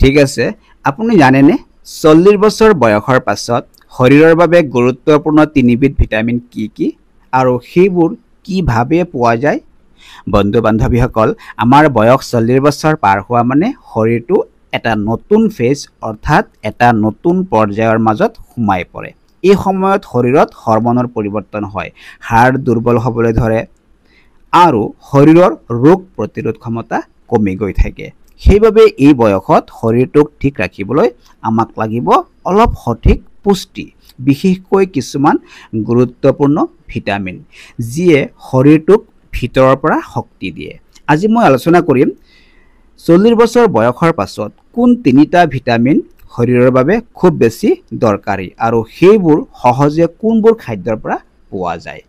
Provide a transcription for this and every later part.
ঠিক আছে, আপুনি জানেনে 40 বছৰ বয়সৰ পাছত শৰীৰৰ বাবে গুৰুত্বপূৰ্ণ তিনিবিধ ভিটামিন কি আৰু সেইবোৰ কিভাৱে পোৱা যায়? বন্ধু বান্ধৱীসকল, আমাৰ বয়স 40 বছৰ পাৰ হোৱা মানে শৰীৰটো এটা নতুন ফেজ অৰ্থাৎ এটা নতুন পৰ্যায়ৰ মাজত সোমাই পৰে। এই সময়ত শৰীৰত হৰমনৰ পৰিৱৰ্তন হয়, হাড় দুৰ্বল হ'বলৈ ধৰে আৰু শৰীৰৰ ৰোগ প্ৰতিৰোধ ক্ষমতা কমি গৈ থাকে। সেইবাবে এই বয়সত শৰীৰটোক ঠিক ৰাখিবলৈ আমাক লাগিব অলপ সঠিক পুষ্টি, বিশেষকৈ কিছুমান গুৰুত্বপূৰ্ণ ভিটামিন যিয়ে শৰীৰটোক ভিতৰৰ পৰা শক্তি দিয়ে। আজি মই আলোচনা কৰিম 40 বছৰ বয়সৰ পাছত কোন তিনিটা ভিটামিন শৰীৰৰ বাবে খুব বেছি দৰকাৰী আৰু সেইবোৰ সহজে কোনবোৰ খাদ্যৰ পৰা পোৱা যায়।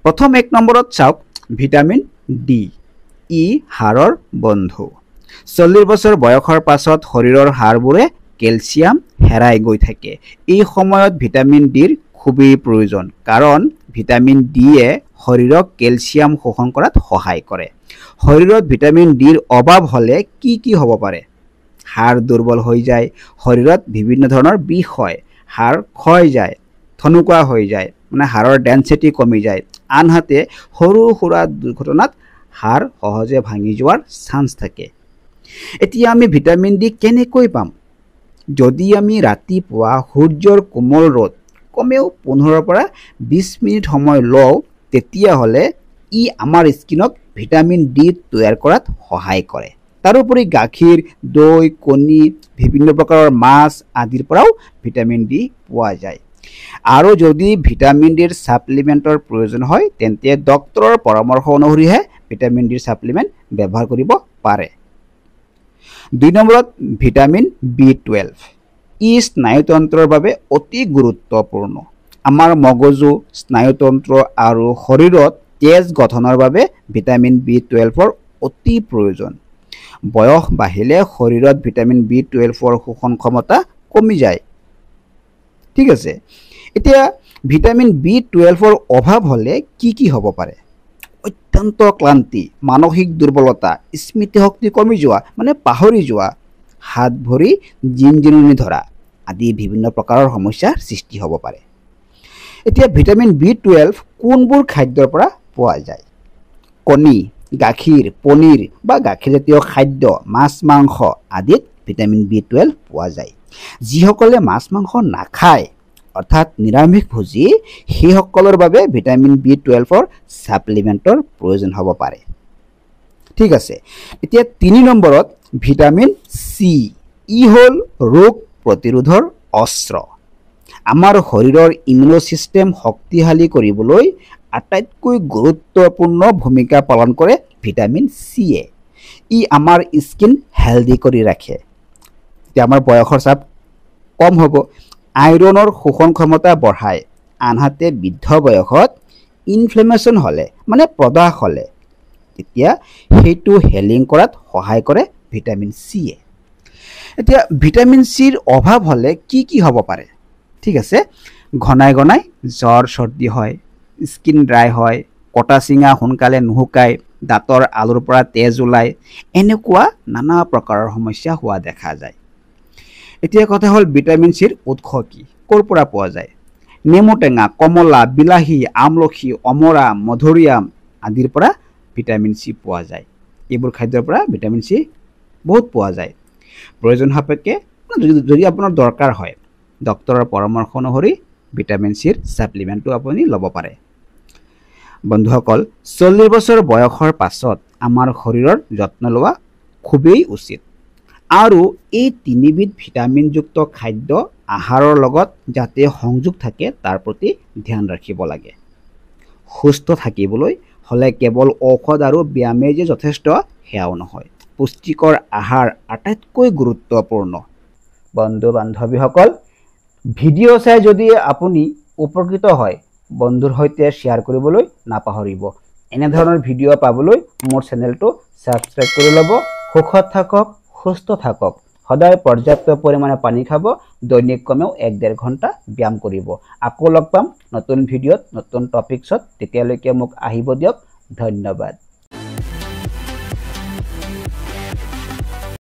প্ৰথম 1 নম্বৰত চাওক ভিটামিন ডি। ই হাড়ৰ বন্ধু। 40 বছৰ বয়সৰ পাছত শৰীৰৰ হাড়বোৰে কেলছিয়াম হেৰাই গৈ থাকে। এই সময়ত ভিটামিন ডিৰ খুবেই প্ৰয়োজন, কাৰণ ভিটামিন ডিয়ে শৰীৰক কেলছিয়াম শোষণ কৰাত সহায় কৰে। শৰীৰত ভিটামিন ডিৰ অভাৱ হ'লে কি হ'ব পাৰে? হাড় দুৰ্বল হৈ যায়, শৰীৰত বিভিন্ন ধৰণৰ বিষ হয়, হাড় ক্ষয় যায়, থনুকা হৈ যায়, মানে হাড়ৰ ডেন্সিটি কমি যায়। আনহাতে সৰু সুৰা দুৰ্ঘটনাত হাড় সহজে ভাঙি যোৱাৰ চান্স থাকে। এতিয়া আমি ভিটামিন ডি কেনেকৈ পাম? যদি আমি ৰাতিপুৱা সূৰ্যৰ কোমল ৰ'দ কমেও 15 পৰা 20 মিনিট সময় লওঁ, তেতিয়াহ'লে ই আমাৰ স্কিনক ভিটামিন ডি তৈয়াৰ কৰাত সহায় কৰে। তাৰোপৰি গাখীৰ, দৈ, কণী, বিভিন্ন প্ৰকাৰৰ মাছ আদিৰ পৰাও ভিটামিন ডি পোৱা যায়। আৰু যদি ভিটামিন ডিৰ ছাপ্লিমেণ্টৰ প্ৰয়োজন হয়, তেন্তে ডক্তৰৰ পৰামৰ্শ অনুসৰিহে ভিটামিন ডিৰ ছাপ্লিমেণ্ট ব্যৱহাৰ কৰিব পাৰে। 2 নম্বৰত ভিটামিন B12। ই স্নায়ুতন্ত্ৰৰ বাবে অতি গুৰুত্বপূৰ্ণ। আমাৰ মগজু, স্নায়ুতন্ত্ৰ আৰু শৰীৰত তেজ গঠনৰ বাবে ভিটামিন B12ৰ অতি প্ৰয়োজন। বয়স বাঢ়িলে শৰীৰত ভিটামিন B12ৰ শোষণ ক্ষমতা কমি যায়। ঠিক আছে, এতিয়া ভিটামিন B12ৰ অভাৱ হ'লে কি হ'ব পাৰে? অত্যন্ত ক্লান্তি, মানসিক দুৰ্বলতা, স্মৃতিশক্তি কমি যোৱা মানে পাহৰি যোৱা, হাত ভৰি জিনজিননি ধৰা আদি বিভিন্ন প্ৰকাৰৰ সমস্যাৰ সৃষ্টি হ'ব পাৰে। এতিয়া ভিটামিন B12 কোনবোৰ খাদ্যৰ পৰা পোৱা যায়? কণী, গাখীৰ, পনীৰ বা গাখীৰজাতীয় খাদ্য, মাছ মাংস আদিত ভিটামিন B12 পোৱা যায়। যিসকলে মাছ মাংস নাখায় অৰ্থাৎ নিৰামিষভোজী, সেইসকলৰ বাবে ভিটামিন B12ৰ ছাপ্লিমেণ্টৰ প্ৰয়োজন হ'ব পাৰে। ঠিক আছে, এতিয়া 3 নম্বৰত ভিটামিন চি। ই হ'ল ৰোগ প্ৰতিৰোধৰ অস্ত্ৰ। আমাৰ শৰীৰৰ ইমিউন চিষ্টেম শক্তিশালী কৰিবলৈ আটাইতকৈ গুৰুত্বপূৰ্ণ ভূমিকা পালন কৰে ভিটামিন চিয়ে। ই আমাৰ স্কিন হেল্ডি কৰি ৰাখে। এতিয়া আমাৰ বয়সৰ চাপ কম হ'ব, আইৰণৰ শোষণ ক্ষমতা বঢ়ায়। আনহাতে বৃদ্ধ বয়সত ইনফ্লেমেশ্যন হ'লে মানে প্ৰদাহ হ'লে, তেতিয়া সেইটো হেলিং কৰাত সহায় কৰে ভিটামিন চিয়ে। এতিয়া ভিটামিন চিৰ অভাৱ হ'লে কি হ'ব পাৰে? ঠিক আছে, ঘনাই ঘনাই জ্বৰ চৰ্দি হয়, স্কিন ড্ৰাই হয়, কটা চিঙা সোনকালে নুশুকায়, দাঁতৰ আলুৰ পৰা তেজ ওলায়, এনেকুৱা নানা প্ৰকাৰৰ সমস্যা হোৱা দেখা যায়। এতিয়া কথা হ'ল ভিটামিন চিৰ উৎস কি, ক'ৰ পৰা পোৱা যায়? নেমু টেঙা, কমলা, বিলাহী, আমলখি, অমৰা, মধুৰিআম আদিৰ পৰা ভিটামিন চি পোৱা যায়। এইবোৰ খাদ্যৰ পৰা ভিটামিন চি বহুত পোৱা যায়। প্ৰয়োজন সাপেক্ষে যদি আপোনাৰ দৰকাৰ হয়, ডক্তৰৰ পৰামৰ্শ অনুসৰি ভিটামিন চিৰ ছাপ্লিমেণ্টটো আপুনি ল'ব পাৰে। বন্ধুসকল, 40 বছৰ বয়সৰ পাছত আমাৰ শৰীৰৰ যত্ন লোৱা খুবেই উচিত আৰু এই তিনিবিধ ভিটামিনযুক্ত খাদ্য আহাৰৰ লগত যাতে সংযোগ থাকে তাৰ প্ৰতি ধ্যান ৰাখিব লাগে। সুস্থ থাকিবলৈ হ'লে কেৱল ঔষধ আৰু ব্যায়ামেই যে যথেষ্ট সেয়াও নহয়, পুষ্টিকৰ আহাৰ আটাইতকৈ গুৰুত্বপূৰ্ণ। বন্ধু বান্ধৱীসকল, ভিডিঅ' চাই যদি আপুনি উপকৃত হয়, বন্ধুৰ সৈতে শ্বেয়াৰ কৰিবলৈ নাপাহৰিব। এনেধৰণৰ ভিডিঅ' পাবলৈ মোৰ চেনেলটো ছাবস্ক্ৰাইব কৰি ল'ব। সুখত থাকক, সুস্থ থাকক, সদায় পৰ্যাপ্ত পৰিমাণে পানী খাব, দৈনিক কমেও 1-1.5 ঘণ্টা ব্যায়াম কৰিব। আকৌ লগ পাম নতুন ভিডিঅ'ত, নতুন টপিকছত। তেতিয়ালৈকে মোক আহিব দিয়ক। ধন্যবাদ।